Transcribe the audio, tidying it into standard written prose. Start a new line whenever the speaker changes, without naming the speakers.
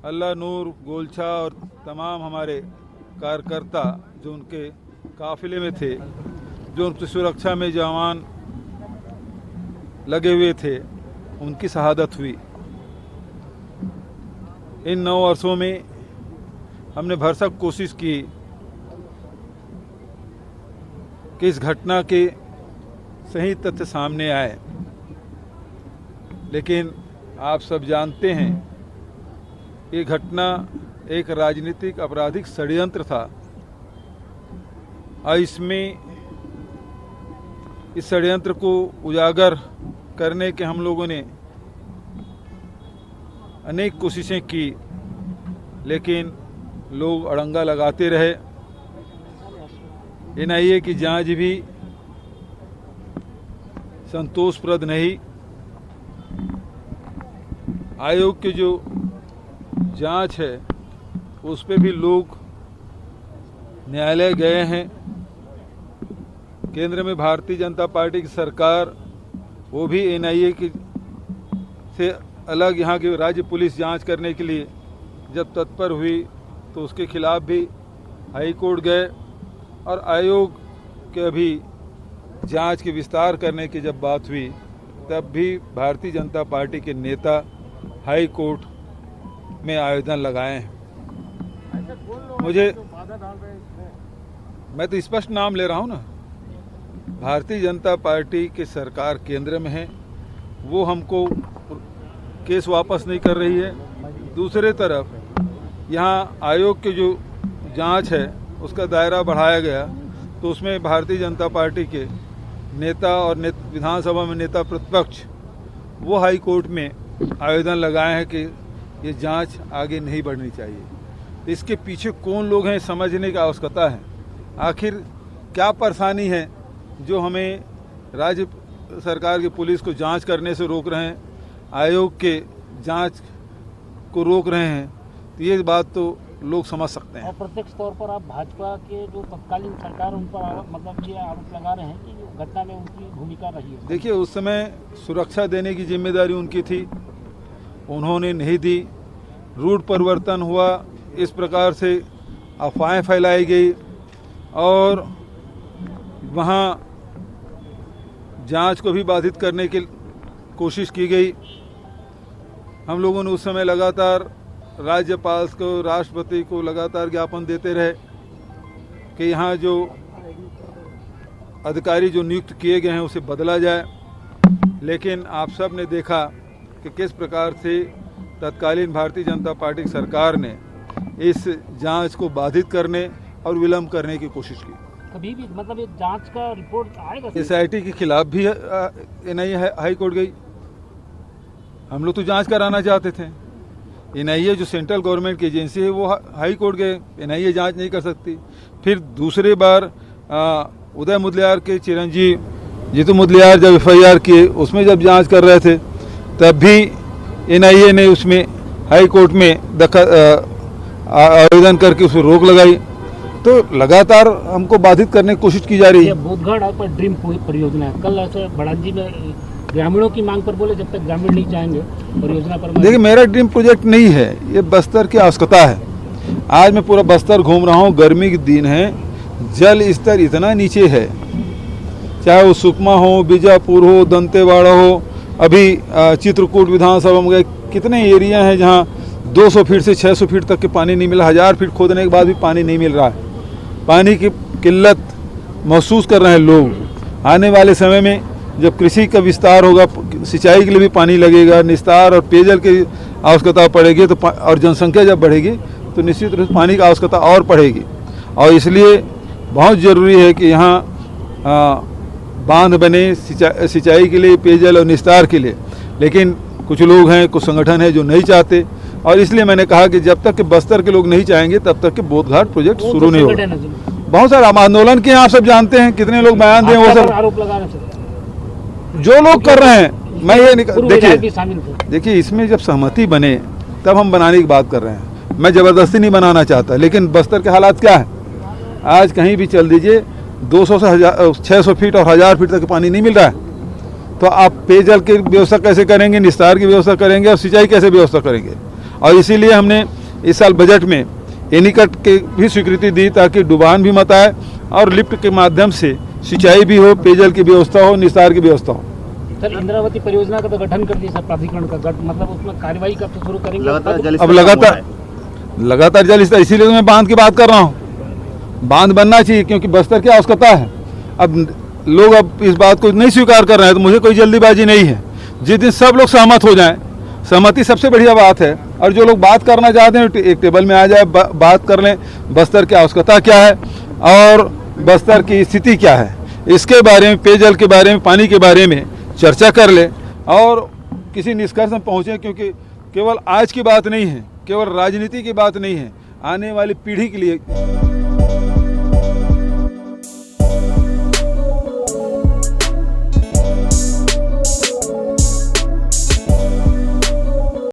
अल्लाह नूर गोलछा और तमाम हमारे कार्यकर्ता जो उनके काफिले में थे, जो उनकी सुरक्षा में जवान लगे हुए थे, उनकी शहादत हुई। इन 9 वर्षों में हमने भरसक कोशिश की कि इस घटना के सही तथ्य सामने आए, लेकिन आप सब जानते हैं ये घटना एक राजनीतिक आपराधिक षड्यंत्र था और इसमें इस षड्यंत्र को उजागर करने के हम लोगों ने अनेक कोशिशें की, लेकिन लोग अड़ंगा लगाते रहे। एनआईए की जांच भी संतोषप्रद नहीं। आयोग की जो जांच है उस पे भी लोग न्यायालय गए हैं। केंद्र में भारतीय जनता पार्टी की सरकार, वो भी एनआईए की से अलग यहाँ की राज्य पुलिस जांच करने के लिए जब तत्पर हुई तो उसके खिलाफ भी हाई कोर्ट गए और आयोग के अभी जांच के विस्तार करने की जब बात हुई तब भी भारतीय जनता पार्टी के नेता हाई कोर्ट में आवेदन लगाए हैं। मैं तो स्पष्ट नाम ले रहा हूं ना, भारतीय जनता पार्टी की सरकार केंद्र में है, वो हमको केस वापस नहीं कर रही है। दूसरे तरफ यहाँ आयोग की जो जांच है उसका दायरा बढ़ाया गया तो उसमें भारतीय जनता पार्टी के नेता और विधानसभा में नेता प्रतिपक्ष वो हाई कोर्ट में आवेदन लगाए हैं कि ये जांच आगे नहीं बढ़नी चाहिए। इसके पीछे कौन लोग हैं समझने की आवश्यकता है। आखिर क्या परेशानी है जो हमें राज्य सरकार की पुलिस को जांच करने से रोक रहे हैं, आयोग के जांच को रोक रहे हैं, तो ये बात तो लोग समझ सकते हैं।
और प्रत्यक्ष तौर पर आप भाजपा के जो तत्कालीन सरकार उन पर मतलब ये आरोप लगा रहे हैं कि घटना में उनकी भूमिका रही है।
देखिए, उस समय सुरक्षा देने की जिम्मेदारी उनकी थी, उन्होंने नहीं दी। रूट परिवर्तन हुआ, इस प्रकार से अफवाहें फैलाई गई और वहाँ जांच को भी बाधित करने की कोशिश की गई। हम लोगों ने उस समय लगातार राज्यपाल को, राष्ट्रपति को लगातार ज्ञापन देते रहे कि यहाँ जो अधिकारी जो नियुक्त किए गए हैं उसे बदला जाए, लेकिन आप सब ने देखा कि किस प्रकार से तत्कालीन भारतीय जनता पार्टी की सरकार ने इस जांच को बाधित करने और विलंब करने की कोशिश की।
कभी भी मतलब ये जांच का रिपोर्ट आएगा?
एसआईटी के खिलाफ भी एनआईए हाई कोर्ट गई। हम लोग तो जांच कराना चाहते थे। एनआईए जो सेंट्रल गवर्नमेंट की एजेंसी है वो हाई कोर्ट गए, एनआईए जांच नहीं कर सकती। फिर दूसरे बार उदय मुदलियार के चिरंजीव जीतू मुदलियार जब एफआईआर किए उसमें जब जांच कर रहे थे तब भी एनआईए ने उसमें हाई कोर्ट में आवेदन करके उसमें रोक लगाई। तो लगातार हमको बाधित करने की कोशिश की जा रही है।
बोधगढ़ पर ड्रीम परियोजना है, कल ऐसे बड़ाजी में ग्रामीणों की मांग पर बोले जब तक ग्रामीण नहीं चाहेंगे परियोजना पर। देखिए,
मेरा ड्रीम प्रोजेक्ट नहीं है, ये बस्तर की आवश्यकता है। आज मैं पूरा बस्तर घूम रहा हूँ, गर्मी के दिन है, जल स्तर इतना नीचे है, चाहे वो सुकमा हो, बीजापुर हो, दंतेवाड़ा हो, अभी चित्रकूट विधानसभा में गए, कितने एरिया हैं जहाँ 200 फीट से 600 फीट तक के पानी नहीं मिला। 1000 फीट खोदने के बाद भी पानी नहीं मिल रहा है। पानी की किल्लत महसूस कर रहे हैं लोग। आने वाले समय में जब कृषि का विस्तार होगा, सिंचाई के लिए भी पानी लगेगा, निस्तार और पेयजल की आवश्यकता पड़ेगी, तो और जनसंख्या जब बढ़ेगी तो निश्चित रूप से पानी की आवश्यकता और बढ़ेगी। और इसलिए बहुत ज़रूरी है कि यहाँ बांध बने सिंचाई के लिए, पेयजल और निस्तार के लिए। लेकिन कुछ लोग हैं, कुछ संगठन है जो नहीं चाहते, और इसलिए मैंने कहा कि जब तक कि बस्तर के लोग नहीं चाहेंगे तब तक कि बोधघाट प्रोजेक्ट शुरू नहीं होगा। बहुत सारे आंदोलन के आप सब जानते हैं, कितने लोग बयान दें, वो सब
आरोप लगा रहे हैं
जो लोग कर रहे हैं। मैं ये देखिए, इसमें जब सहमति बने तब हम बनाने की बात कर रहे हैं। मैं ज़बरदस्ती नहीं बनाना चाहता, लेकिन बस्तर के हालात क्या है, आज कहीं भी चल दीजिए 200 से 600 फीट और 1000 फीट तक पानी नहीं मिल रहा है। तो आप पेयजल की व्यवस्था कैसे करेंगे, निस्तार की व्यवस्था करेंगे और सिंचाई कैसे व्यवस्था करेंगे। और इसीलिए हमने इस साल बजट में एनीकट की भी स्वीकृति दी ताकि डुबान भी मत आए और लिफ्ट के माध्यम से सिंचाई भी हो, पेयजल की व्यवस्था हो, निस्तार की व्यवस्था हो।
सर, इंद्रावती परियोजना का तो गठन कर दिया सर, प्राधिकरण का मतलब उसमें कार्यवाही कब से शुरू करेंगे?
अब लगातार जल स्तर, इसीलिए तो मैं बांध की बात कर रहा हूँ। बांध बनना चाहिए क्योंकि बस्तर की आवश्यकता है। अब लोग अब इस बात को नहीं स्वीकार कर रहे हैं तो मुझे कोई जल्दीबाजी नहीं है। जिस दिन सब लोग सहमत हो जाएं, सहमति सबसे बढ़िया बात है, और जो लोग बात करना चाहते हैं एक टेबल में आ जाए, बात कर लें बस्तर की आवश्यकता क्या है और बस्तर की स्थिति क्या है, इसके बारे में, पेयजल के बारे में, पानी के बारे में चर्चा कर ले और किसी निष्कर्ष में पहुँचें। क्योंकि केवल आज की बात नहीं है, केवल राजनीति की बात नहीं है, आने वाली पीढ़ी के लिए